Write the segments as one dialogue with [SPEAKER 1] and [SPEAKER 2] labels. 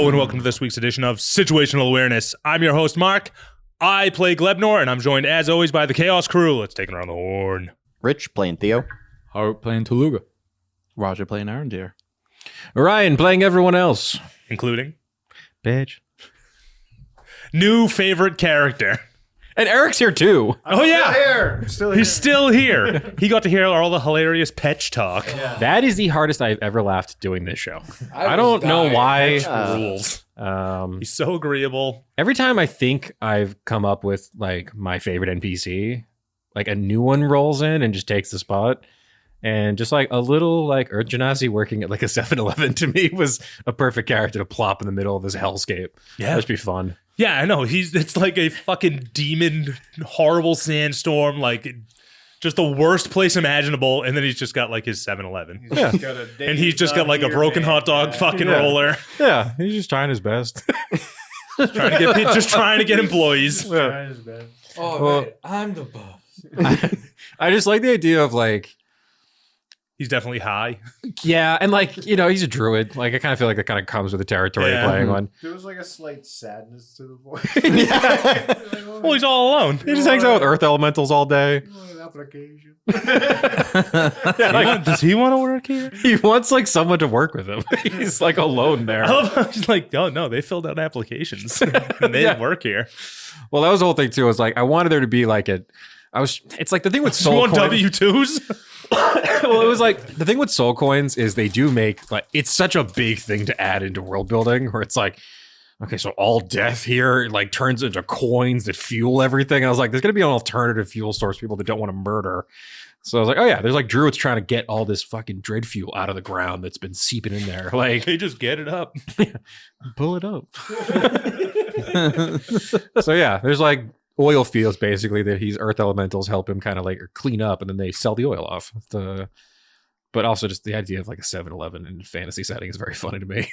[SPEAKER 1] Hello and welcome to this week's edition of Situational Awareness. I'm your host, Mark. I play Glebnor, and I'm joined, as always, by the Chaos Crew. Let's take it around the horn.
[SPEAKER 2] Rich playing Theo.
[SPEAKER 3] Hart playing Toluga.
[SPEAKER 4] Roger playing Arendeer.
[SPEAKER 3] Ryan playing everyone else.
[SPEAKER 1] Including
[SPEAKER 3] Bitch.
[SPEAKER 1] new favorite character.
[SPEAKER 3] And Eric's here too.
[SPEAKER 1] Oh, yeah.
[SPEAKER 4] Still
[SPEAKER 1] He's still here. He got to hear all the hilarious Petch talk.
[SPEAKER 4] Yeah.
[SPEAKER 3] That is the hardest I've ever laughed doing this show. I don't know why.
[SPEAKER 1] Rules. He's so agreeable.
[SPEAKER 3] Every time I think I've come up with like my favorite NPC, like a new one rolls in and just takes the spot. And just like a little like Earth Genasi working at like a 7-Eleven to me was a perfect character to plop in the middle of this hellscape.
[SPEAKER 1] Yeah.
[SPEAKER 3] That'd be fun.
[SPEAKER 1] Yeah, I know. It's like a fucking demon, horrible sandstorm, like just the worst place imaginable. And then he's just got like his 7-Eleven.
[SPEAKER 3] Yeah.
[SPEAKER 1] And he's just got like a broken hot dog fucking roller.
[SPEAKER 3] Yeah. He's just trying his best.
[SPEAKER 1] trying to get employees.
[SPEAKER 3] Yeah.
[SPEAKER 4] Oh,
[SPEAKER 3] Well,
[SPEAKER 4] man, I'm the boss.
[SPEAKER 3] I just like the idea of like,
[SPEAKER 1] He's definitely high.
[SPEAKER 3] yeah, and like, you know, he's a druid. Like, I kind of feel like that kind of comes with the territory
[SPEAKER 1] Yeah.
[SPEAKER 3] of playing one.
[SPEAKER 5] There was like a slight sadness to the voice.
[SPEAKER 1] Well, he's all alone.
[SPEAKER 3] He just hangs out with earth elementals all day.
[SPEAKER 5] An application.
[SPEAKER 1] Does he want to work here?
[SPEAKER 3] He wants like someone to work with him. He's like alone there.
[SPEAKER 1] I love how he's like, oh no, they filled out applications and they
[SPEAKER 3] Yeah.
[SPEAKER 1] work here.
[SPEAKER 3] Well, that was the whole thing too. Was like I wanted there to be like it's like the thing with
[SPEAKER 1] Do you
[SPEAKER 3] soul
[SPEAKER 1] want
[SPEAKER 3] coins.
[SPEAKER 1] W-2s?
[SPEAKER 3] Well, it was like the thing with soul coins is they do make like it's such a big thing to add into world building where it's like, okay, so all death here like turns into coins that fuel everything. And I was like, there's gonna be an alternative fuel source, people that don't want to murder. So I was like, oh yeah, there's like druids trying to get all this fucking dread fuel out of the ground that's been seeping in there. Like,
[SPEAKER 1] They just get it up.
[SPEAKER 3] pull it up. So yeah, there's like oil fields basically that he's earth elementals help him kind of like clean up and then they sell the oil off. But also just the idea of like a 7-Eleven in a fantasy setting is very funny to me.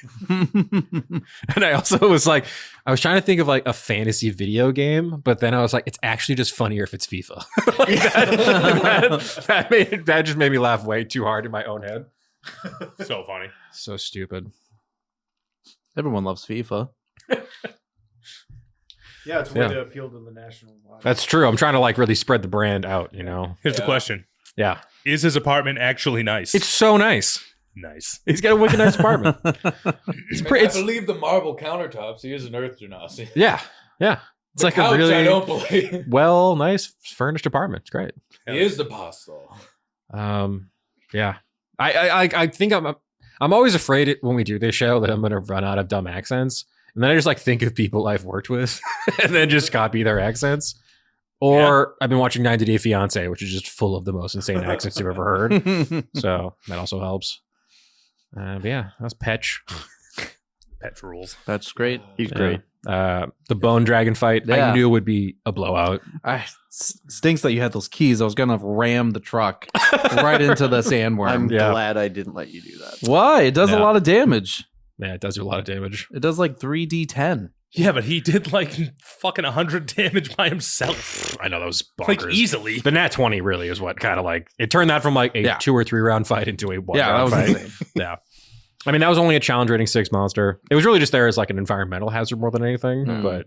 [SPEAKER 3] And I also was like, I was trying to think of like a fantasy video game, but then I was like, it's actually just funnier if it's FIFA. That just made me laugh way too hard in my own head.
[SPEAKER 1] So funny.
[SPEAKER 3] So stupid.
[SPEAKER 4] Everyone loves FIFA.
[SPEAKER 5] Yeah, it's a way
[SPEAKER 3] Yeah.
[SPEAKER 5] to appeal to the national audience.
[SPEAKER 3] That's true. I'm trying to like really spread the brand out, you know?
[SPEAKER 1] Here's the question.
[SPEAKER 3] Yeah.
[SPEAKER 1] Is his apartment actually nice?
[SPEAKER 3] It's so nice.
[SPEAKER 1] nice.
[SPEAKER 3] He's got a wicked nice apartment. It's pretty.
[SPEAKER 6] I believe the marble countertops. He is an Earth Genasi.
[SPEAKER 3] Yeah. It's like
[SPEAKER 6] Couch,
[SPEAKER 3] a really
[SPEAKER 6] I don't believe.
[SPEAKER 3] well, nice furnished apartment. It's great.
[SPEAKER 6] He is the boss, though.
[SPEAKER 3] Yeah. I think I'm always afraid when we do this show that I'm going to run out of dumb accents, and then I just like think of people I've worked with, and then just copy their accents. Or I've been watching 90 Day Fiance, which is just full of the most insane accents you've ever heard. So that also helps. But yeah, that's Petch.
[SPEAKER 1] Petch rules.
[SPEAKER 4] That's great.
[SPEAKER 2] He's great.
[SPEAKER 3] The bone dragon fight,
[SPEAKER 4] Yeah.
[SPEAKER 3] I knew would be a blowout.
[SPEAKER 4] Stinks that you had those keys. I was gonna ram the truck right into the sandworm.
[SPEAKER 2] I'm
[SPEAKER 3] Yeah.
[SPEAKER 2] glad I didn't let you do that.
[SPEAKER 4] Why? It does a
[SPEAKER 3] Yeah.
[SPEAKER 4] lot of damage.
[SPEAKER 3] Yeah, it does do a lot of damage.
[SPEAKER 4] It does like 3d10.
[SPEAKER 1] Yeah, but he did like fucking 100 damage by himself.
[SPEAKER 3] I know that was bonkers.
[SPEAKER 1] Like easily.
[SPEAKER 3] The Nat 20 really is what kind of like it turned that from like a 2 or 3 round fight into a 1
[SPEAKER 4] Yeah, that
[SPEAKER 3] round
[SPEAKER 4] was
[SPEAKER 3] fight.
[SPEAKER 4] insane.
[SPEAKER 3] Yeah. I mean, that was only a challenge rating 6 monster. It was really just there as like an environmental hazard more than anything. But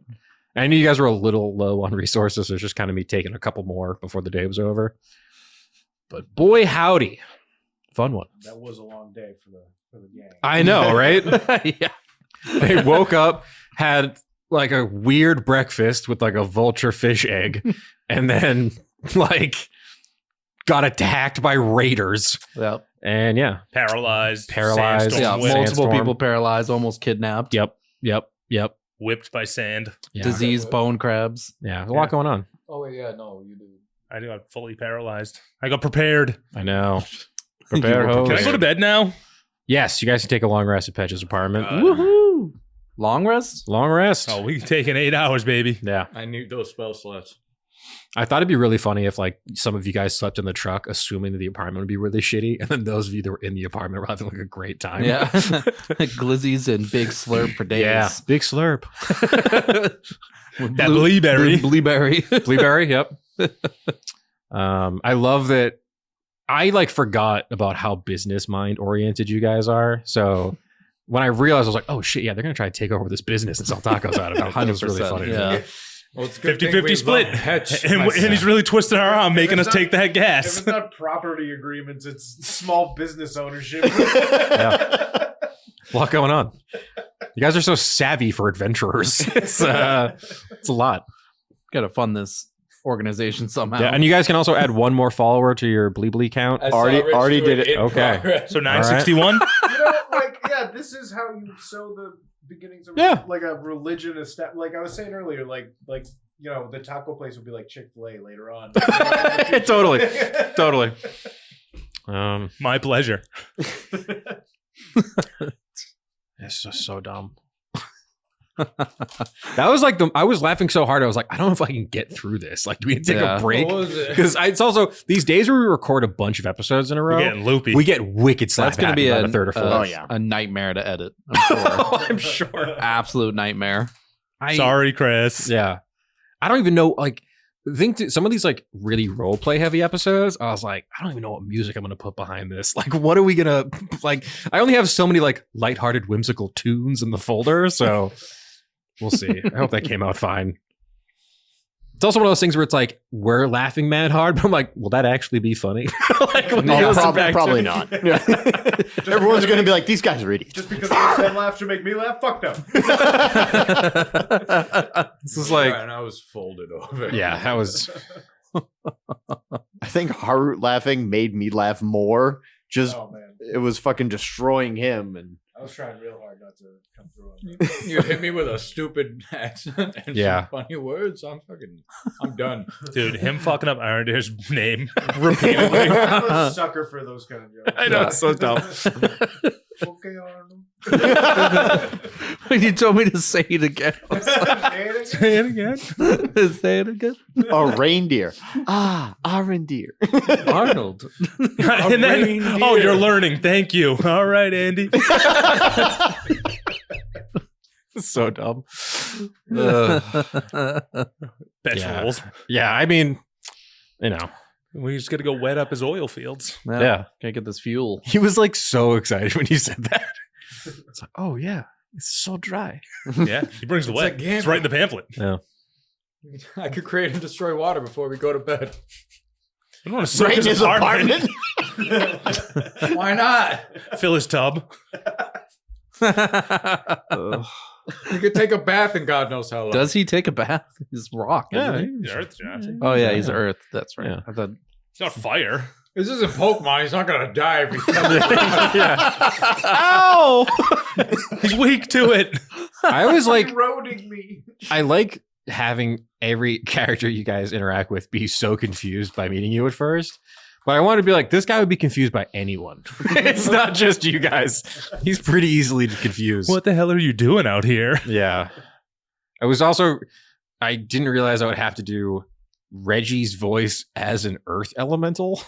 [SPEAKER 3] I knew you guys were a little low on resources. So it was just kind of me taking a couple more before the day was over. But boy, howdy. Fun one.
[SPEAKER 5] That was a long day for the gang.
[SPEAKER 3] I know, right?
[SPEAKER 4] Yeah.
[SPEAKER 3] They woke up, had like a weird breakfast with like a vulture fish egg, and then like got attacked by raiders.
[SPEAKER 4] Yep.
[SPEAKER 3] And yeah.
[SPEAKER 1] Paralyzed.
[SPEAKER 3] Paralyzed.
[SPEAKER 1] sandstorm
[SPEAKER 4] Yeah.
[SPEAKER 1] whip,
[SPEAKER 3] Multiple
[SPEAKER 4] Multiple
[SPEAKER 3] Sandstorm.
[SPEAKER 4] people paralyzed, almost kidnapped.
[SPEAKER 3] Yep.
[SPEAKER 1] whipped by sand.
[SPEAKER 3] Yeah.
[SPEAKER 4] Disease bone crabs.
[SPEAKER 3] Yeah. There's a lot going on.
[SPEAKER 6] Oh, wait, yeah, no, you do.
[SPEAKER 1] I got fully paralyzed. I got prepared.
[SPEAKER 3] I know.
[SPEAKER 4] You
[SPEAKER 3] Prepare
[SPEAKER 4] were
[SPEAKER 3] hoes.
[SPEAKER 1] Can I go to bed now?
[SPEAKER 3] Yes, you guys can take a long rest at Petch's apartment.
[SPEAKER 4] Woohoo! Long rest?
[SPEAKER 3] Long rest.
[SPEAKER 1] Oh, we can take in 8 hours, baby.
[SPEAKER 3] Yeah.
[SPEAKER 6] I need those spell slots.
[SPEAKER 3] I thought it'd be really funny if like some of you guys slept in the truck, assuming that the apartment would be really shitty, and then those of you that were in the apartment were having like a great time.
[SPEAKER 4] Yeah. Glizzies and big slurp for days.
[SPEAKER 3] Yeah. Big slurp.
[SPEAKER 1] That blueberry.
[SPEAKER 4] Blueberry.
[SPEAKER 3] Blueberry, yep. I love that I like forgot about how business mind oriented you guys are. So when I realized, I was like, oh shit, yeah, they're gonna try to take over this business and sell tacos out of it. It was really
[SPEAKER 4] 100%,
[SPEAKER 3] funny.
[SPEAKER 4] yeah.
[SPEAKER 6] Well, it's a good thing
[SPEAKER 1] 50-50
[SPEAKER 6] we
[SPEAKER 1] split.
[SPEAKER 6] love Petch.
[SPEAKER 1] And he's really twisting our arm, making us
[SPEAKER 5] it's not-
[SPEAKER 1] take that
[SPEAKER 5] If
[SPEAKER 1] gas.
[SPEAKER 5] it's not property agreements, it's small business ownership.
[SPEAKER 3] A lot going on. You guys are so savvy for adventurers. It's a lot.
[SPEAKER 4] Gotta fund this organization somehow.
[SPEAKER 3] Yeah, and you guys can also add one more follower to your Bleebly count.
[SPEAKER 6] I saw
[SPEAKER 2] Already-
[SPEAKER 6] Rich
[SPEAKER 2] already
[SPEAKER 6] do
[SPEAKER 2] did it.
[SPEAKER 6] in
[SPEAKER 3] Okay.
[SPEAKER 6] progress.
[SPEAKER 1] So 961.
[SPEAKER 5] You know, like, yeah, this is how you sow the beginnings of
[SPEAKER 3] Yeah.
[SPEAKER 5] like a religion. Like I was saying earlier, like you know, the taco place would be like Chick-fil-A later on.
[SPEAKER 3] Totally.
[SPEAKER 1] My pleasure.
[SPEAKER 3] It's just so dumb. That was like I was laughing so hard. I was like, I don't know if I can get through this. Like, do we need to take
[SPEAKER 4] Yeah.
[SPEAKER 3] a break?
[SPEAKER 6] What was it?
[SPEAKER 3] Because it's also these days where we record a bunch of episodes in a row,
[SPEAKER 1] We're getting loopy.
[SPEAKER 3] we get wicked slap.
[SPEAKER 4] That's gonna be
[SPEAKER 3] a third or fourth.
[SPEAKER 2] Oh, yeah.
[SPEAKER 4] a nightmare to edit. I'm sure.
[SPEAKER 3] I'm sure.
[SPEAKER 4] Absolute nightmare.
[SPEAKER 1] Sorry, Chris.
[SPEAKER 3] Yeah. I don't even know, like, some of these, like, really role play heavy episodes, I was like, I don't even know what music I'm going to put behind this. Like, what are we going to, like, I only have so many, like, lighthearted, whimsical tunes in the folder, so we'll see. I hope that came out fine. It's also one of those things where it's like, we're laughing mad hard, but I'm like, will that actually be funny? Like, when you
[SPEAKER 2] No,
[SPEAKER 3] listen back to
[SPEAKER 2] probably
[SPEAKER 3] it.
[SPEAKER 2] not. Everyone's going to be like, these guys are idiots.
[SPEAKER 5] Just because I laugh should make me laugh? Fuck no.
[SPEAKER 3] This is like,
[SPEAKER 6] and I was folded over.
[SPEAKER 3] yeah, that was,
[SPEAKER 2] I think Harut laughing made me laugh more. Just
[SPEAKER 5] Oh man,
[SPEAKER 2] it was fucking destroying him, and
[SPEAKER 5] I was trying real hard not to come through on that.
[SPEAKER 6] You hit me with a stupid accent and
[SPEAKER 3] Yeah.
[SPEAKER 6] some funny words. I'm done.
[SPEAKER 1] Dude, him fucking up Iron Deer's name repeatedly.
[SPEAKER 5] I'm a sucker for those kind of jokes.
[SPEAKER 3] I know, it's so dumb.
[SPEAKER 5] Okay, Arnold.
[SPEAKER 4] When you told me to say it again, I was like,
[SPEAKER 1] Say it again.
[SPEAKER 4] say it again.
[SPEAKER 2] a reindeer. A reindeer.
[SPEAKER 4] Arnold.
[SPEAKER 1] And then, oh, you're learning. Thank you. All right, Andy.
[SPEAKER 3] So dumb.
[SPEAKER 1] Best
[SPEAKER 3] Yeah.
[SPEAKER 1] rules.
[SPEAKER 3] Yeah, I mean, you know,
[SPEAKER 1] We just got to go wet up his oil fields.
[SPEAKER 3] Yeah.
[SPEAKER 4] Can't get this fuel.
[SPEAKER 3] he was like so excited when you said that. It's like, oh yeah, it's so dry.
[SPEAKER 1] Yeah, he brings the
[SPEAKER 6] It's
[SPEAKER 1] wet.
[SPEAKER 6] like
[SPEAKER 1] It's right in the pamphlet.
[SPEAKER 3] Yeah.
[SPEAKER 6] I could create and destroy water before we go to bed.
[SPEAKER 1] I don't want to soak
[SPEAKER 2] Right in
[SPEAKER 1] his
[SPEAKER 2] his
[SPEAKER 1] apartment.
[SPEAKER 2] apartment.
[SPEAKER 6] Why not?
[SPEAKER 1] Fill his tub.
[SPEAKER 6] You could take a bath in God knows how long.
[SPEAKER 4] Does he take a bath? He's rock.
[SPEAKER 3] Yeah.
[SPEAKER 4] Isn't he?
[SPEAKER 1] Earth, Josh.
[SPEAKER 4] Oh yeah, he's Earth. That's right.
[SPEAKER 3] Yeah.
[SPEAKER 4] I thought.
[SPEAKER 1] It's not fire.
[SPEAKER 6] This isn't Pokemon. He's not gonna die if he
[SPEAKER 1] Ow! He's weak to it.
[SPEAKER 3] I was like,
[SPEAKER 5] eroding me.
[SPEAKER 3] I like having every character you guys interact with be so confused by meeting you at first. But I want to be like, this guy would be confused by anyone. It's not just you guys. He's pretty easily confused.
[SPEAKER 1] What the hell are you doing out here?
[SPEAKER 3] Yeah. I didn't realize I would have to do Reggie's voice as an earth elemental.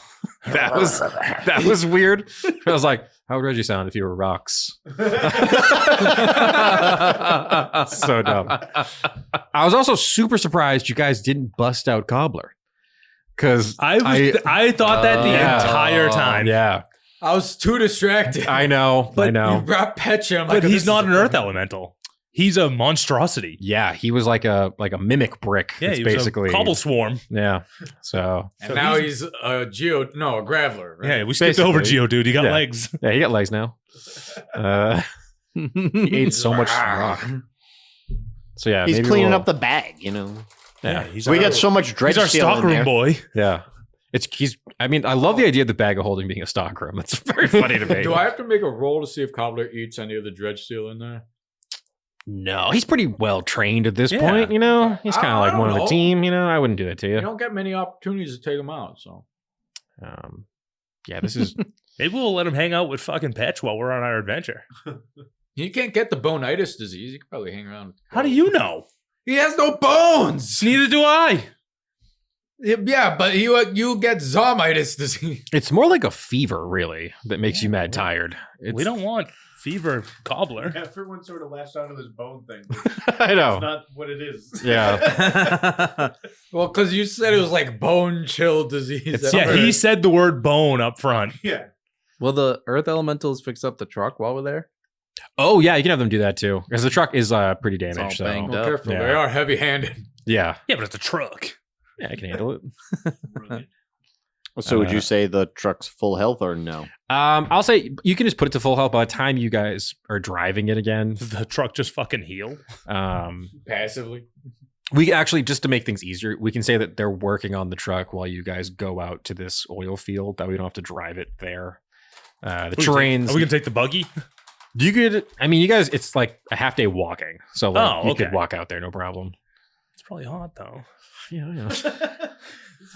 [SPEAKER 3] that was weird. I was like, how would Reggie sound if you were rocks? So dumb. I was also super surprised you guys didn't bust out Cobbler. Because
[SPEAKER 1] I thought that the
[SPEAKER 3] Yeah.
[SPEAKER 1] entire time.
[SPEAKER 3] Yeah,
[SPEAKER 6] I was too distracted.
[SPEAKER 3] I know.
[SPEAKER 1] But
[SPEAKER 3] I know.
[SPEAKER 6] You brought Petcha. I'm
[SPEAKER 1] But
[SPEAKER 6] like, oh,
[SPEAKER 1] he's
[SPEAKER 6] this
[SPEAKER 1] not
[SPEAKER 6] is
[SPEAKER 1] an
[SPEAKER 6] a
[SPEAKER 1] earth
[SPEAKER 6] fucking-
[SPEAKER 1] elemental. He's a monstrosity.
[SPEAKER 3] Yeah, he was like a mimic brick.
[SPEAKER 1] Yeah,
[SPEAKER 3] It's
[SPEAKER 1] he was
[SPEAKER 3] basically
[SPEAKER 1] a cobble swarm.
[SPEAKER 3] Yeah. So
[SPEAKER 6] And
[SPEAKER 1] So
[SPEAKER 6] now he's a Graveler. Right?
[SPEAKER 1] Yeah, we skipped over
[SPEAKER 3] Basically.
[SPEAKER 1] Geodude. He got
[SPEAKER 3] Yeah.
[SPEAKER 1] legs.
[SPEAKER 3] yeah, he got legs now. He ate so much rock. So yeah,
[SPEAKER 2] He's
[SPEAKER 3] maybe
[SPEAKER 2] cleaning
[SPEAKER 3] we'll-
[SPEAKER 2] up the bag, you know.
[SPEAKER 3] Yeah,
[SPEAKER 1] he's
[SPEAKER 2] We
[SPEAKER 1] our,
[SPEAKER 2] got so much dredge
[SPEAKER 1] he's our
[SPEAKER 2] steel in
[SPEAKER 1] stockroom
[SPEAKER 2] there.
[SPEAKER 1] boy.
[SPEAKER 3] yeah. I mean, I love the idea of the bag of holding being a stockroom. It's very funny to me.
[SPEAKER 6] Do I have to make a roll to see if Cobbler eats any of the dredge steel in there?
[SPEAKER 3] No, he's pretty well trained at this
[SPEAKER 1] Yeah.
[SPEAKER 3] point. You know, he's
[SPEAKER 6] I
[SPEAKER 3] kind of like
[SPEAKER 6] don't
[SPEAKER 3] one of the
[SPEAKER 6] know.
[SPEAKER 3] team. You know, I wouldn't do it to
[SPEAKER 6] You
[SPEAKER 3] you.
[SPEAKER 6] don't get many opportunities to take them out, so
[SPEAKER 3] Yeah, this is
[SPEAKER 1] Maybe we'll let him hang out with fucking Petch while we're on our adventure.
[SPEAKER 6] you can't get the bonitis disease. You could probably hang around.
[SPEAKER 1] How do you know?
[SPEAKER 6] He has no bones.
[SPEAKER 1] Neither do I.
[SPEAKER 6] Yeah, but you get zombitis disease.
[SPEAKER 3] it's more like a fever, really, that makes you mad tired.
[SPEAKER 1] We don't want fever cobbler.
[SPEAKER 5] Everyone sort of latched onto this bone thing.
[SPEAKER 3] I
[SPEAKER 5] It's
[SPEAKER 3] know.
[SPEAKER 5] not what it is.
[SPEAKER 3] Yeah.
[SPEAKER 6] Well, because you said it was like bone chill disease.
[SPEAKER 1] Yeah, he said the word bone up front.
[SPEAKER 5] Yeah.
[SPEAKER 4] Will the Earth Elementals fix up the truck while we're there?
[SPEAKER 3] Oh yeah, you can have them do that too, because the truck is pretty
[SPEAKER 4] It's all
[SPEAKER 3] damaged. So
[SPEAKER 4] banged
[SPEAKER 6] Oh,
[SPEAKER 4] up.
[SPEAKER 6] careful.
[SPEAKER 3] Yeah.
[SPEAKER 6] They are heavy-handed.
[SPEAKER 3] yeah,
[SPEAKER 1] Yeah, but it's a truck.
[SPEAKER 3] yeah, I can handle it.
[SPEAKER 2] So would you say the truck's full health or no?
[SPEAKER 3] I'll say you can just put it to full health by the time you guys are driving it again.
[SPEAKER 1] Does the truck just fucking heal?
[SPEAKER 6] Passively.
[SPEAKER 3] We actually, just to make things easier, we can say that they're working on the truck while you guys go out to this oil field. That we don't have to drive it there. The terrain's.
[SPEAKER 1] Are we gonna take the buggy?
[SPEAKER 3] You could. I mean, you guys. It's like a half day walking, so like, you
[SPEAKER 1] okay.
[SPEAKER 3] could walk out there, no problem.
[SPEAKER 1] It's probably hot though.
[SPEAKER 3] Yeah.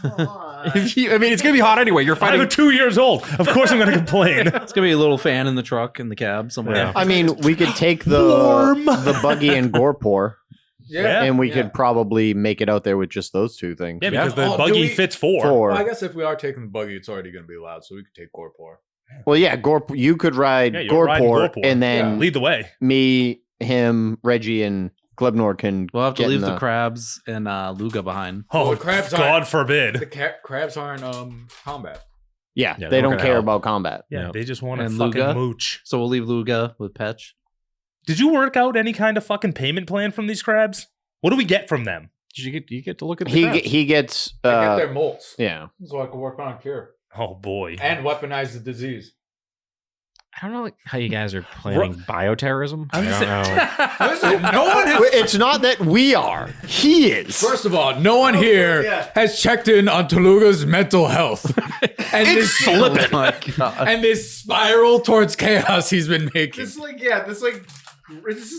[SPEAKER 3] I mean, it's gonna be hot anyway. You're
[SPEAKER 1] I'm
[SPEAKER 3] fighting.
[SPEAKER 1] 2 years old. Of course, I'm gonna complain.
[SPEAKER 4] It's gonna be a little fan in the truck in the cab somewhere.
[SPEAKER 3] Yeah.
[SPEAKER 2] I mean, we could take
[SPEAKER 1] Warm.
[SPEAKER 2] the buggy and Gorpor,
[SPEAKER 1] Yeah.
[SPEAKER 2] and we could probably make it out there with just those two things.
[SPEAKER 1] Yeah, because the
[SPEAKER 6] Oh, do
[SPEAKER 1] buggy
[SPEAKER 6] we-
[SPEAKER 1] fits four.
[SPEAKER 2] Four.
[SPEAKER 6] Well, I guess if we are taking the buggy, it's already going to be loud, so we could take Gorpor.
[SPEAKER 2] Well, yeah, you could ride
[SPEAKER 1] Yeah, you're riding
[SPEAKER 2] Gorpor,
[SPEAKER 1] Gorpor.
[SPEAKER 2] and then
[SPEAKER 1] Lead the way.
[SPEAKER 2] me, him, Reggie, and Glebnor can.
[SPEAKER 4] We'll have to
[SPEAKER 2] get
[SPEAKER 4] leave
[SPEAKER 2] in
[SPEAKER 4] the crabs and Luga behind.
[SPEAKER 1] Oh,
[SPEAKER 6] the crabs
[SPEAKER 1] God
[SPEAKER 6] aren't-
[SPEAKER 1] forbid.
[SPEAKER 6] The crabs aren't combat.
[SPEAKER 2] Yeah,
[SPEAKER 3] Yeah,
[SPEAKER 2] they
[SPEAKER 3] they're
[SPEAKER 2] don't
[SPEAKER 3] gonna
[SPEAKER 2] care
[SPEAKER 3] help.
[SPEAKER 2] about combat.
[SPEAKER 1] Yeah,
[SPEAKER 3] Yeah.
[SPEAKER 1] they just want to
[SPEAKER 4] And
[SPEAKER 1] fucking
[SPEAKER 4] Luga?
[SPEAKER 1] mooch.
[SPEAKER 4] So we'll leave Luga with Petch.
[SPEAKER 1] Did you work out any kind of fucking payment plan from these crabs? What do we get from them?
[SPEAKER 3] You get to look at the
[SPEAKER 2] He
[SPEAKER 3] crabs.
[SPEAKER 2] he gets.
[SPEAKER 6] They get their molts.
[SPEAKER 2] Yeah.
[SPEAKER 6] So I can work on a cure.
[SPEAKER 1] Oh boy.
[SPEAKER 6] And weaponize the disease.
[SPEAKER 3] I don't know like, how you guys are planning bioterrorism. I don't know.
[SPEAKER 6] Listen, no one has...
[SPEAKER 2] It's not that we are. He is.
[SPEAKER 6] First of all, no one here
[SPEAKER 5] yeah.
[SPEAKER 6] has checked in on Toluga's mental health. And
[SPEAKER 2] It's
[SPEAKER 4] Oh my god.
[SPEAKER 6] And this spiral towards chaos he's been making.
[SPEAKER 5] This is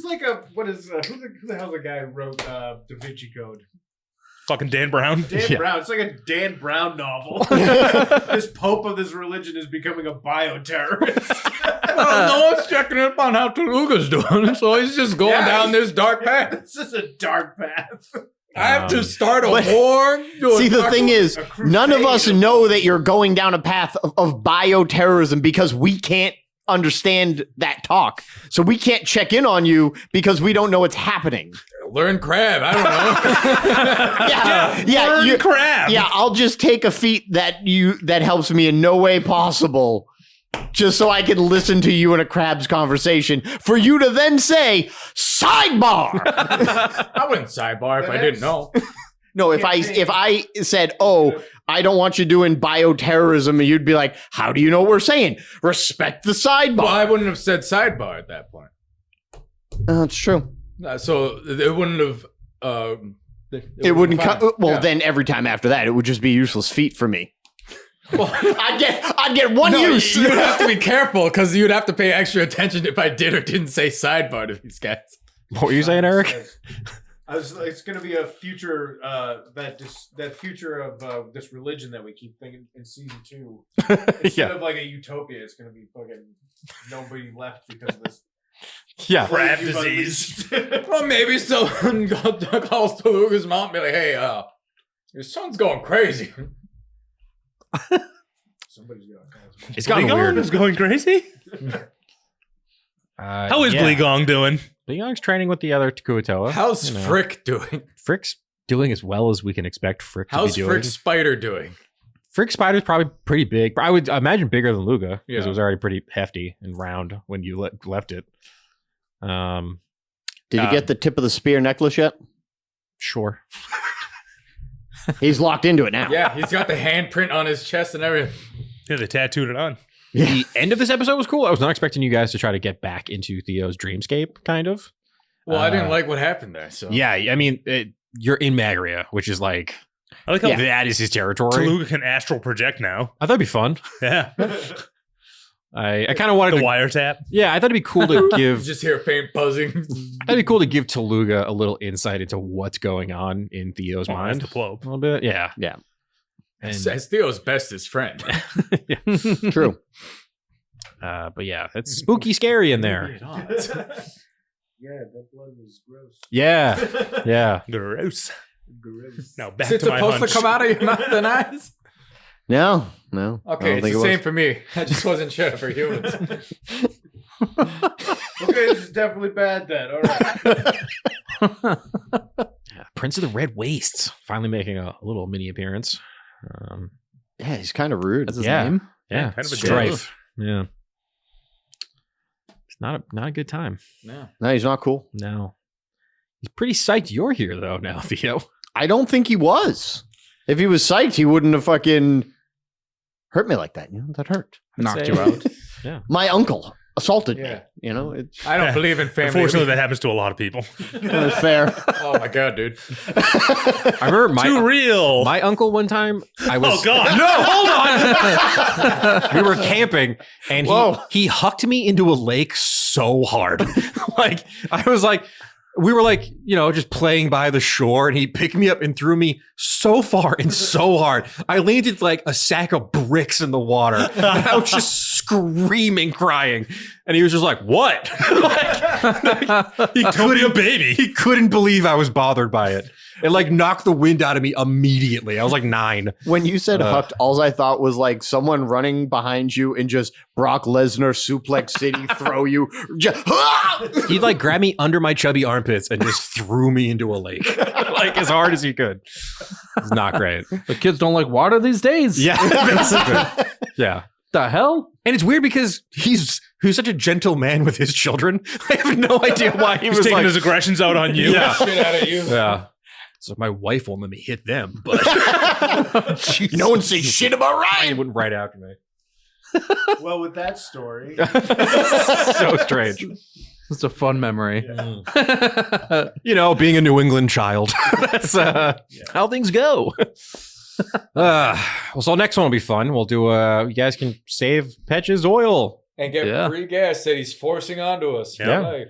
[SPEAKER 5] like a what is who the hell's the guy who wrote Da Vinci Code?
[SPEAKER 1] Fucking Dan Brown.
[SPEAKER 5] Dan
[SPEAKER 3] Yeah.
[SPEAKER 5] Brown. It's like a Dan Brown novel. This pope of this religion is becoming a bioterrorist.
[SPEAKER 6] Well, no one's checking up on how Toluga's doing, so he's just going
[SPEAKER 5] Yeah,
[SPEAKER 6] down this dark path.
[SPEAKER 5] This is a dark path.
[SPEAKER 6] I have to start a
[SPEAKER 2] But-
[SPEAKER 6] war.
[SPEAKER 2] See, the thing is,
[SPEAKER 5] a crusade.
[SPEAKER 2] none of us know that you're going down a path of bioterrorism because we can't understand that talk. So we can't check in on you because we don't know what's happening.
[SPEAKER 6] Learn crab. I don't know.
[SPEAKER 2] Yeah,
[SPEAKER 1] Learn
[SPEAKER 2] you-
[SPEAKER 1] crab.
[SPEAKER 2] yeah. I'll just take a feat that helps me in no way possible, just so I can listen to you in a crab's conversation. For you to then say sidebar.
[SPEAKER 6] I wouldn't sidebar if I didn't know.
[SPEAKER 2] No, if I said, "Oh, I don't want you doing bioterrorism," and you'd be like, "How do you know what we're saying? Respect the sidebar."
[SPEAKER 6] Well, I wouldn't have said sidebar at that point.
[SPEAKER 2] That's true.
[SPEAKER 6] So it wouldn't have.
[SPEAKER 2] It wouldn't
[SPEAKER 6] fine.
[SPEAKER 2] cut. Well,
[SPEAKER 6] Yeah.
[SPEAKER 2] then every time after that, it would just be useless feet for me.
[SPEAKER 6] Well,
[SPEAKER 2] I'd get one
[SPEAKER 6] no,
[SPEAKER 2] use.
[SPEAKER 6] you'd have to be careful because you'd have to pay extra attention if I did or didn't say sidebar to these guys.
[SPEAKER 3] What were you saying, Eric?
[SPEAKER 5] It's going to be a future that future of this religion that we keep thinking in season 2. Instead of like a utopia, it's going to be fucking nobody left because of this
[SPEAKER 3] Yeah.
[SPEAKER 1] Crab
[SPEAKER 5] you've
[SPEAKER 1] disease.
[SPEAKER 5] unleashed.
[SPEAKER 6] Well, maybe someone calls Toluga's mom and be like, "Hey, your son's going crazy."
[SPEAKER 5] Somebody's going to
[SPEAKER 3] It's gotten
[SPEAKER 1] Gleegong
[SPEAKER 3] weird.
[SPEAKER 1] is going crazy. How is Gleegong doing?
[SPEAKER 3] Gleegong's training with the other Takuatoa.
[SPEAKER 6] How's
[SPEAKER 3] You know.
[SPEAKER 6] Frick doing?
[SPEAKER 3] Frick's doing as well as we can expect Frick to
[SPEAKER 6] How's
[SPEAKER 3] be doing.
[SPEAKER 6] Frick Spider doing?
[SPEAKER 3] Frick Spider's probably pretty big. I would imagine bigger than Luga because
[SPEAKER 6] Yeah.
[SPEAKER 3] it was already pretty hefty and round when you left it.
[SPEAKER 2] Did you get the tip of the spear necklace yet?
[SPEAKER 3] Sure.
[SPEAKER 2] He's locked into it now.
[SPEAKER 6] Yeah, he's got the handprint on his chest and everything.
[SPEAKER 1] Yeah, they tattooed it on.
[SPEAKER 3] The end of this episode was cool. I was not expecting you guys to try to get back into Theo's dreamscape, kind of.
[SPEAKER 6] Well, I didn't like what happened there. So
[SPEAKER 3] Yeah, I mean, you're in Magria, which is like,
[SPEAKER 1] I like how
[SPEAKER 3] that is his territory.
[SPEAKER 1] Toluga can astral project now.
[SPEAKER 3] I thought it'd be fun.
[SPEAKER 1] Yeah.
[SPEAKER 3] I kind of wanted
[SPEAKER 1] The
[SPEAKER 3] to.
[SPEAKER 1] wiretap.
[SPEAKER 3] Yeah, I thought it'd be cool to
[SPEAKER 6] you
[SPEAKER 3] give.
[SPEAKER 6] just hear faint buzzing.
[SPEAKER 3] That'd be cool to give Toluga a little insight into what's going on in Theo's
[SPEAKER 1] Oh, that's
[SPEAKER 3] mind.
[SPEAKER 1] the Plope.
[SPEAKER 3] A little bit, yeah.
[SPEAKER 2] Yeah.
[SPEAKER 3] And,
[SPEAKER 6] As Theo's bestest friend.
[SPEAKER 2] True.
[SPEAKER 3] but yeah, it's spooky, scary in there.
[SPEAKER 5] Yeah, that blood was gross.
[SPEAKER 3] Yeah, yeah.
[SPEAKER 1] Gross.
[SPEAKER 5] Gross.
[SPEAKER 1] Now back
[SPEAKER 6] Is it
[SPEAKER 1] to my
[SPEAKER 6] supposed
[SPEAKER 1] hunch.
[SPEAKER 6] to come out of your mouth and eyes?
[SPEAKER 2] No. I
[SPEAKER 6] Okay,
[SPEAKER 2] don't
[SPEAKER 6] it's
[SPEAKER 2] think
[SPEAKER 6] the
[SPEAKER 2] it was.
[SPEAKER 6] same for me. I just wasn't sure for humans.
[SPEAKER 5] Okay, this is definitely bad then. All right.
[SPEAKER 3] Prince of the Red Wastes finally making a little mini appearance.
[SPEAKER 2] Yeah, he's kind of rude.
[SPEAKER 4] That's his
[SPEAKER 3] Yeah.
[SPEAKER 4] name.
[SPEAKER 3] Yeah,
[SPEAKER 1] kind of a
[SPEAKER 3] Strife. Yeah. not a good time.
[SPEAKER 6] Yeah.
[SPEAKER 2] No, he's not cool.
[SPEAKER 3] No. He's pretty psyched you're here, though, now, Theo.
[SPEAKER 2] I don't think he was. If he was psyched, he wouldn't have fucking hurt me like that. You know, that hurt.
[SPEAKER 4] Knocked you out.
[SPEAKER 2] My uncle assaulted me.
[SPEAKER 5] Yeah.
[SPEAKER 2] You know, it's
[SPEAKER 6] I don't believe in family.
[SPEAKER 1] Unfortunately, that happens to a lot of people.
[SPEAKER 2] that's fair.
[SPEAKER 6] Oh my god, dude.
[SPEAKER 3] I remember
[SPEAKER 1] Too real.
[SPEAKER 3] my uncle one time, I was...
[SPEAKER 1] Oh, God.
[SPEAKER 3] No, hold on! We were camping, and he hucked me into a lake so hard. Like, I was like... We were like, you know, just playing by the shore, and he picked me up and threw me so far and so hard. I landed like a sack of bricks in the water. And I was just screaming, crying. And he was just like, what? He
[SPEAKER 1] Don't be a baby.
[SPEAKER 3] He couldn't believe I was bothered by it. It like knocked the wind out of me immediately. I was like 9.
[SPEAKER 2] When you said hucked, all I thought was like someone running behind you and just Brock Lesnar suplex city throw you.
[SPEAKER 3] He'd like grab me under my chubby armpits and just threw me into a lake. Like as hard as he could. It's not great.
[SPEAKER 4] The kids don't like water these days.
[SPEAKER 3] Yeah. Basically. Yeah.
[SPEAKER 4] The hell?
[SPEAKER 3] And it's weird because he's such a gentle man with his children. I have no idea why he
[SPEAKER 1] He's
[SPEAKER 3] was
[SPEAKER 1] taking
[SPEAKER 3] like,
[SPEAKER 1] his aggressions out on you.
[SPEAKER 3] Yeah.
[SPEAKER 6] Shit out of you.
[SPEAKER 3] yeah. So my wife won't let me hit them, but
[SPEAKER 2] No one say shit about
[SPEAKER 3] Ryan
[SPEAKER 2] Ryan.
[SPEAKER 3] wouldn't right after me.
[SPEAKER 5] Well, with that story,
[SPEAKER 3] So strange.
[SPEAKER 4] It's a fun memory.
[SPEAKER 3] You know, being a New England child. That's how things go. Well, so next one will be fun. We'll do you guys can save Petch's oil.
[SPEAKER 6] And get free gas that he's forcing onto us. for
[SPEAKER 3] Yeah.
[SPEAKER 6] life.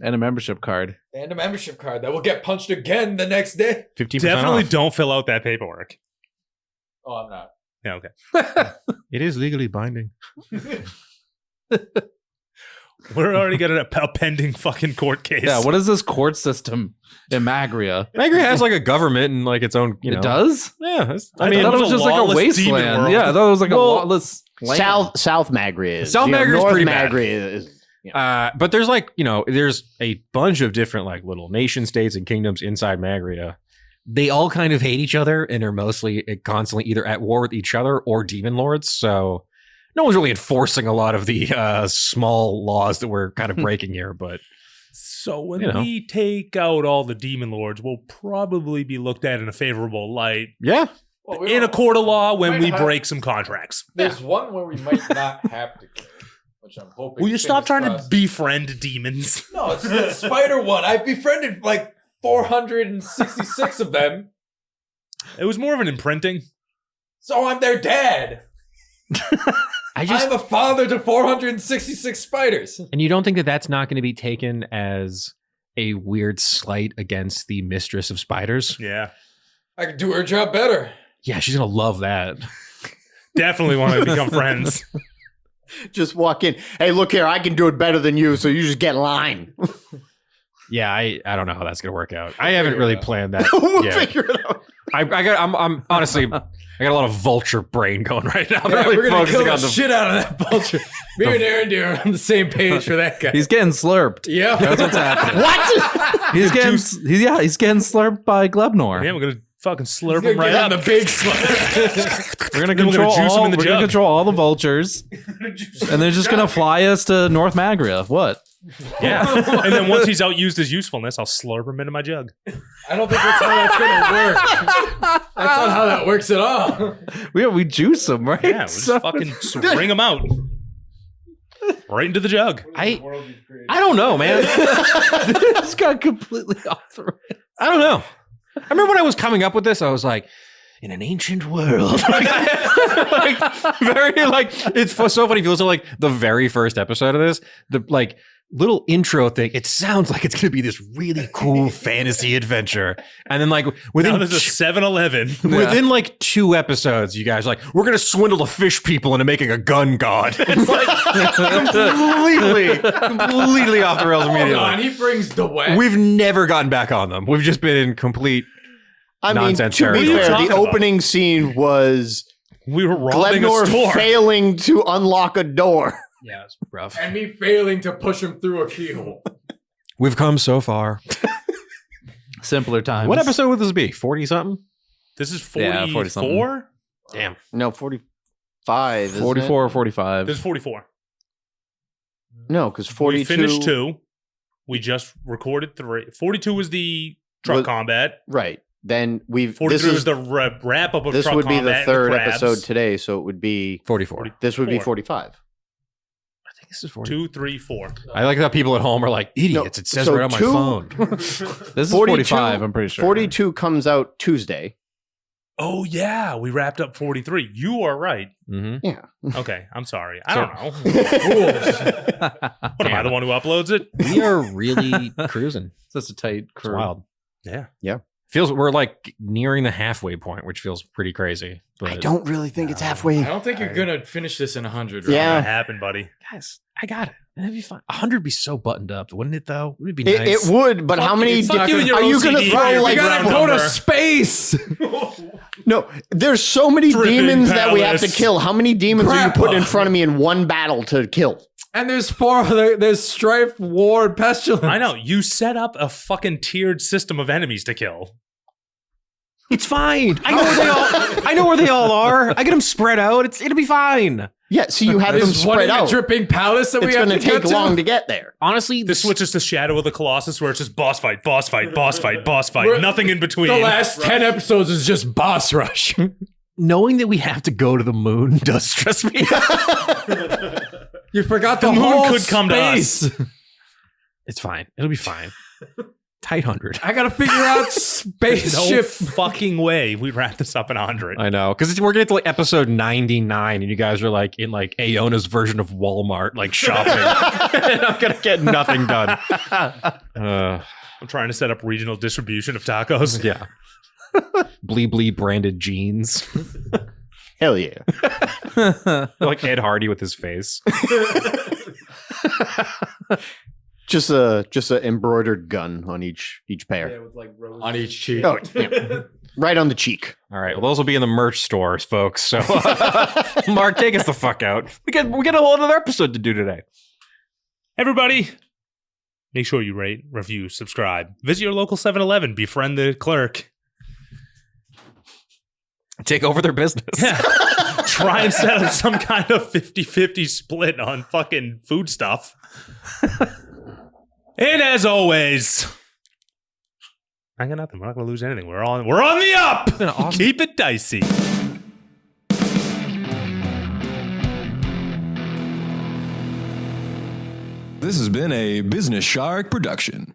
[SPEAKER 4] And a membership card.
[SPEAKER 6] And a membership card that will get punched again the next day.
[SPEAKER 3] 15%
[SPEAKER 1] Definitely
[SPEAKER 3] off.
[SPEAKER 1] don't fill out that paperwork.
[SPEAKER 6] Oh, I'm not.
[SPEAKER 1] Yeah, okay.
[SPEAKER 3] It is legally binding.
[SPEAKER 1] We're already got a pending fucking court case.
[SPEAKER 4] Yeah, what is this court system in Magria?
[SPEAKER 3] Magri has like a government and like its own, you know.
[SPEAKER 4] It does?
[SPEAKER 3] Yeah. that's-
[SPEAKER 1] I
[SPEAKER 3] I mean,
[SPEAKER 1] thought
[SPEAKER 4] I thought it was
[SPEAKER 1] a
[SPEAKER 4] just like a
[SPEAKER 1] lawless demon
[SPEAKER 4] wasteland.
[SPEAKER 1] world.
[SPEAKER 4] Yeah, I thought it was like a
[SPEAKER 3] Well,
[SPEAKER 4] lawless land.
[SPEAKER 2] South Magria is.
[SPEAKER 3] South
[SPEAKER 2] You know,
[SPEAKER 3] Magria is
[SPEAKER 2] North
[SPEAKER 3] pretty bad.
[SPEAKER 2] Magria is. You know.
[SPEAKER 3] but there's like, you know, there's a bunch of different like little nation states and kingdoms inside Magria. They all kind of hate each other and are mostly constantly either at war with each other or demon lords. So no one's really enforcing a lot of the small laws that we're kind of breaking here. But
[SPEAKER 1] So when
[SPEAKER 3] You know.
[SPEAKER 1] we take out all the demon lords, we'll probably be looked at in a favorable light
[SPEAKER 3] yeah,
[SPEAKER 6] Well,
[SPEAKER 1] in a court of law when
[SPEAKER 6] might
[SPEAKER 1] we
[SPEAKER 6] have-
[SPEAKER 1] break some contracts.
[SPEAKER 6] There's one where we might not have to kill, which I'm hoping.
[SPEAKER 1] Will you stop trying
[SPEAKER 6] fingers
[SPEAKER 1] to
[SPEAKER 6] crossed.
[SPEAKER 1] befriend demons?
[SPEAKER 6] No, it's the spider one. I've befriended like 466 of them.
[SPEAKER 1] It was more of an imprinting.
[SPEAKER 6] So I'm their dad.
[SPEAKER 3] I
[SPEAKER 6] I'm a father to 466 spiders.
[SPEAKER 3] and you don't think that that's not going to be taken as a weird slight against the mistress of spiders?
[SPEAKER 1] Yeah.
[SPEAKER 6] I could do her job better.
[SPEAKER 3] Yeah, she's going to love that.
[SPEAKER 1] Definitely want to become friends.
[SPEAKER 2] Just walk in. Hey, look here. I can do it better than you, so you just get in line.
[SPEAKER 3] Yeah, I don't know how that's going to work out. I haven't
[SPEAKER 6] figure
[SPEAKER 3] really
[SPEAKER 6] it out.
[SPEAKER 3] planned that.
[SPEAKER 2] We'll
[SPEAKER 3] Yeah.
[SPEAKER 2] figure it out.
[SPEAKER 3] I'm honestly, I got a lot of vulture brain going right now. I'm
[SPEAKER 6] Yeah,
[SPEAKER 3] really
[SPEAKER 6] we're gonna
[SPEAKER 3] focusing
[SPEAKER 6] kill
[SPEAKER 3] on
[SPEAKER 6] the
[SPEAKER 3] the
[SPEAKER 6] shit out of that vulture. Me and Aaron Deer are on the same page for that guy.
[SPEAKER 4] He's getting slurped.
[SPEAKER 6] Yeah,
[SPEAKER 4] That's what's happening.
[SPEAKER 2] What?
[SPEAKER 4] He's getting he's getting slurped by Glebnor.
[SPEAKER 1] Yeah, we're going to fucking slurp
[SPEAKER 6] He's
[SPEAKER 1] him
[SPEAKER 6] gonna
[SPEAKER 1] right
[SPEAKER 6] get
[SPEAKER 1] up.
[SPEAKER 6] on the big slug.
[SPEAKER 4] We're gonna
[SPEAKER 1] Then we're gonna
[SPEAKER 4] control
[SPEAKER 1] juice him
[SPEAKER 4] all.
[SPEAKER 1] in the
[SPEAKER 4] We're gonna
[SPEAKER 1] jug.
[SPEAKER 4] control all the vultures, and they're just gonna fly us to North Magria. What?
[SPEAKER 1] Yeah. And then once he's outused his usefulness, I'll slurp him into my jug.
[SPEAKER 6] I don't think that's how that's gonna work. That's not how that works at all.
[SPEAKER 4] We juice them, right?
[SPEAKER 1] Yeah, we'll just
[SPEAKER 4] So-
[SPEAKER 1] fucking swing him out. Right into the jug.
[SPEAKER 3] I don't know, man.
[SPEAKER 4] This got completely off the rails.
[SPEAKER 3] I don't know. I remember when I was coming up with this, I was like, in an ancient world. like, very like, it's so funny. It feels like the very first episode of this, the like little intro thing, it sounds like it's going to be this really cool fantasy adventure. And then like
[SPEAKER 1] Now
[SPEAKER 3] within
[SPEAKER 1] there's a 7-Eleven.
[SPEAKER 3] within like 2 episodes, you guys are like, we're gonna swindle the fish people into making a gun god. It's like completely off the rails
[SPEAKER 6] Hold
[SPEAKER 3] immediately.
[SPEAKER 6] on, he brings the wet.
[SPEAKER 3] We've never gotten back on them. We've just been in complete.
[SPEAKER 2] I mean,
[SPEAKER 3] Nonsense
[SPEAKER 2] to be
[SPEAKER 3] territory.
[SPEAKER 2] fair,
[SPEAKER 1] What are you
[SPEAKER 2] the
[SPEAKER 1] talking
[SPEAKER 2] opening scene was
[SPEAKER 1] We were robbing a
[SPEAKER 2] Glebnor
[SPEAKER 1] store.
[SPEAKER 2] failing to unlock a door.
[SPEAKER 3] Yeah, it's rough.
[SPEAKER 6] and me failing to push him through a keyhole.
[SPEAKER 3] We've come so far.
[SPEAKER 4] Simpler times.
[SPEAKER 3] What episode would this be? 40 something?
[SPEAKER 1] This is
[SPEAKER 4] Yeah,
[SPEAKER 1] 44?
[SPEAKER 4] 40-something.
[SPEAKER 3] Damn.
[SPEAKER 2] No, 45. isn't
[SPEAKER 4] 44 or 45.
[SPEAKER 1] This is 44.
[SPEAKER 2] No, because 42.
[SPEAKER 1] We finished 2. We just recorded 3. 42 was the truck combat.
[SPEAKER 2] Right. Then
[SPEAKER 1] 43 was the wrap up of
[SPEAKER 2] this
[SPEAKER 1] truck
[SPEAKER 2] would be
[SPEAKER 1] combat.
[SPEAKER 2] the
[SPEAKER 1] and
[SPEAKER 2] third
[SPEAKER 1] crabs.
[SPEAKER 2] episode today, so it would be
[SPEAKER 3] 44.
[SPEAKER 2] This would be
[SPEAKER 1] 4.
[SPEAKER 2] 45.
[SPEAKER 3] I think this is 40.
[SPEAKER 1] 2, 3, 4.
[SPEAKER 3] I like how people at home are like, idiots. It says
[SPEAKER 2] so
[SPEAKER 3] right on my
[SPEAKER 2] 2
[SPEAKER 3] phone.
[SPEAKER 4] This is 45, I'm pretty sure.
[SPEAKER 2] 42 comes out Tuesday.
[SPEAKER 1] Oh yeah, we wrapped up 43. You are right.
[SPEAKER 3] Mm-hmm.
[SPEAKER 2] Yeah.
[SPEAKER 1] Okay, I'm sorry. I
[SPEAKER 3] So-
[SPEAKER 1] don't know. Fools. What am I, the one who uploads it?
[SPEAKER 3] We are really cruising.
[SPEAKER 4] That's a tight
[SPEAKER 3] It's
[SPEAKER 4] crew.
[SPEAKER 3] wild.
[SPEAKER 1] Yeah.
[SPEAKER 3] Feels we're like nearing the halfway point, which feels pretty crazy. But
[SPEAKER 2] I don't really think it's halfway.
[SPEAKER 6] I don't think you're gonna finish this in 100. Right?
[SPEAKER 2] Yeah.
[SPEAKER 1] What happened, buddy?
[SPEAKER 3] guys, I got it. It'd be fun. 100 would be so buttoned up, wouldn't it? Though, would it be
[SPEAKER 2] It,
[SPEAKER 3] nice?
[SPEAKER 2] it would, but how many?
[SPEAKER 1] fuck you and your
[SPEAKER 2] are you going to
[SPEAKER 1] OCD.
[SPEAKER 2] throw
[SPEAKER 1] You're
[SPEAKER 2] like?
[SPEAKER 1] gonna
[SPEAKER 6] Gotta
[SPEAKER 1] round
[SPEAKER 6] go to
[SPEAKER 1] number.
[SPEAKER 6] space.
[SPEAKER 2] No, there's so many
[SPEAKER 1] Dripping
[SPEAKER 2] demons that we have to
[SPEAKER 1] palace.
[SPEAKER 2] kill. How many demons are you
[SPEAKER 6] Grandpa.
[SPEAKER 2] putting in front of me in one battle to kill?
[SPEAKER 6] And there's 4 other. There's strife, war, and pestilence.
[SPEAKER 1] I know. You set up a fucking tiered system of enemies to kill.
[SPEAKER 3] It's fine. I know where they all. I know where they all are. I get them spread out. It'll be fine.
[SPEAKER 2] Yeah, so you have them
[SPEAKER 6] There's one
[SPEAKER 2] spread
[SPEAKER 6] in the
[SPEAKER 2] out.
[SPEAKER 6] dripping palace that
[SPEAKER 2] It's
[SPEAKER 6] we have
[SPEAKER 2] going
[SPEAKER 6] to
[SPEAKER 2] to
[SPEAKER 6] get
[SPEAKER 2] take long to get there.
[SPEAKER 3] Honestly,
[SPEAKER 1] This switches to Shadow of the Colossus, where it's just boss fight, boss fight, boss fight, boss fight.
[SPEAKER 6] We're-
[SPEAKER 1] Nothing in between.
[SPEAKER 6] The last 10 episodes is just boss rush.
[SPEAKER 3] knowing that we have to go to the moon does stress me.
[SPEAKER 6] You forgot the,
[SPEAKER 1] The moon
[SPEAKER 6] whole
[SPEAKER 1] could come to
[SPEAKER 6] space.
[SPEAKER 3] It's fine. It'll be fine. Tight 100.
[SPEAKER 6] I gotta figure out
[SPEAKER 1] No
[SPEAKER 6] spaceship.
[SPEAKER 1] fucking way we wrap this up in 100.
[SPEAKER 3] I know, because we're getting to like episode 99, and you guys are like in like Aona's version of Walmart, like shopping, and I'm gonna get nothing done.
[SPEAKER 1] I'm trying to set up regional distribution of tacos.
[SPEAKER 3] Yeah, Blee branded jeans,
[SPEAKER 2] Hell yeah.
[SPEAKER 3] like Ed Hardy with his face.
[SPEAKER 2] Just a embroidered gun on each pair.
[SPEAKER 5] with like roses.
[SPEAKER 6] On each cheek.
[SPEAKER 2] Oh, yeah. Right on the cheek.
[SPEAKER 3] All right, well, those will be in the merch stores, folks. So, Mark, take us the fuck out. We got a whole other episode to do today.
[SPEAKER 1] Everybody, make sure you rate, review, subscribe. Visit your local 7-Eleven. Befriend the clerk.
[SPEAKER 3] Take over their business.
[SPEAKER 1] Try and set up some kind of 50-50 split on fucking food stuff. And as always, I got nothing. We're not going to lose anything. We're on the up. Keep it dicey.
[SPEAKER 7] This has been a Business Shark production.